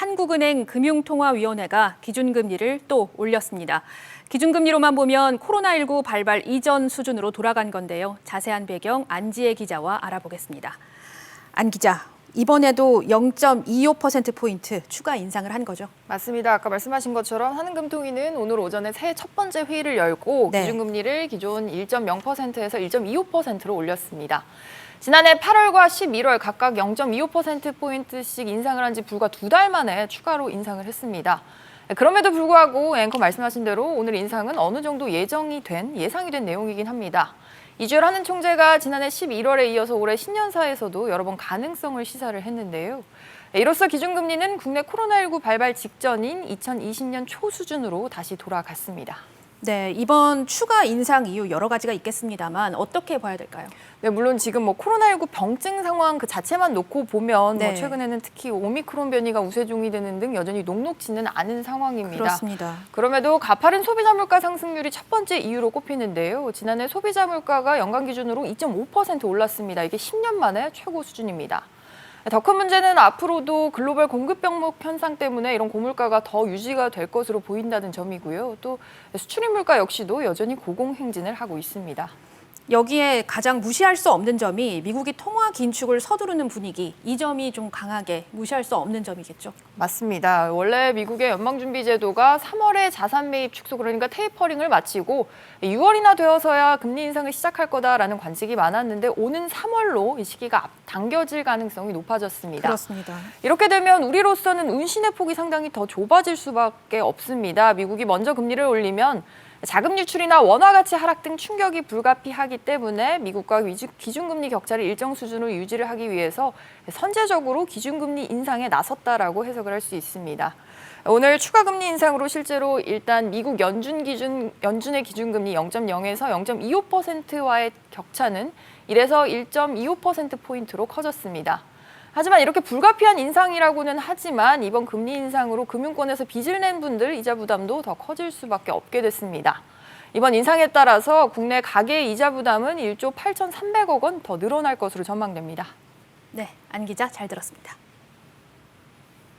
한국은행 금융통화위원회가 기준금리를 또 올렸습니다. 기준금리로만 보면 코로나19 발발 이전 수준으로 돌아간 건데요. 자세한 배경 안지혜 기자와 알아보겠습니다. 안 기자, 이번에도 0.25%포인트 추가 인상을 한 거죠? 맞습니다. 아까 말씀하신 것처럼 한은금통위는 오늘 오전에 새해 첫 번째 회의를 열고 기준금리를 기존 1.0%에서 1.25%로 올렸습니다. 지난해 8월과 11월 각각 0.25%포인트씩 인상을 한 지 불과 2달 만에 추가로 인상을 했습니다. 그럼에도 불구하고 앵커 말씀하신 대로 오늘 인상은 어느 정도 예상이 된 내용이긴 합니다. 이주열 한은 총재가 지난해 11월에 이어서 올해 신년사에서도 여러 번 가능성을 시사를 했는데요. 이로써 기준금리는 국내 코로나19 발발 직전인 2020년 초 수준으로 다시 돌아갔습니다. 네, 이번 추가 인상 이유 여러 가지가 있겠습니다만 어떻게 봐야 될까요? 네, 물론 지금 코로나19 병증 상황 그 자체만 놓고 보면 최근에는 특히 오미크론 변이가 우세종이 되는 등 여전히 녹록지는 않은 상황입니다. 그렇습니다. 그럼에도 가파른 소비자 물가 상승률이 첫 번째 이유로 꼽히는데요. 지난해 소비자 물가가 연간 기준으로 2.5% 올랐습니다. 이게 10년 만에 최고 수준입니다. 더 큰 문제는 앞으로도 글로벌 공급 병목 현상 때문에 이런 고물가가 더 유지가 될 것으로 보인다는 점이고요. 또 수출입 물가 역시도 여전히 고공행진을 하고 있습니다. 여기에 가장 무시할 수 없는 점이 미국이 통화 긴축을 서두르는 분위기, 이 점이 좀 강하게 무시할 수 없는 점이겠죠? 맞습니다. 원래 미국의 연방준비제도가 3월에 자산 매입 축소, 그러니까 테이퍼링을 마치고 6월이나 되어서야 금리 인상을 시작할 거다라는 관측이 많았는데 오는 3월로 이 시기가 당겨질 가능성이 높아졌습니다. 그렇습니다. 이렇게 되면 우리로서는 운신의 폭이 상당히 더 좁아질 수밖에 없습니다. 미국이 먼저 금리를 올리면 자금 유출이나 원화 가치 하락 등 충격이 불가피하기 때문에 미국과 기준금리 격차를 일정 수준으로 유지를 하기 위해서 선제적으로 기준금리 인상에 나섰다라고 해석을 할 수 있습니다. 오늘 추가 금리 인상으로 실제로 일단 미국 연준의 기준금리 0.0에서 0.25%와의 격차는 1에서 1.25%포인트로 커졌습니다. 하지만 이렇게 불가피한 인상이라고는 하지만 이번 금리 인상으로 금융권에서 빚을 낸 분들 이자 부담도 더 커질 수밖에 없게 됐습니다. 이번 인상에 따라서 국내 가계 이자 부담은 1조 8,300억 원 더 늘어날 것으로 전망됩니다. 네, 안 기자 잘 들었습니다.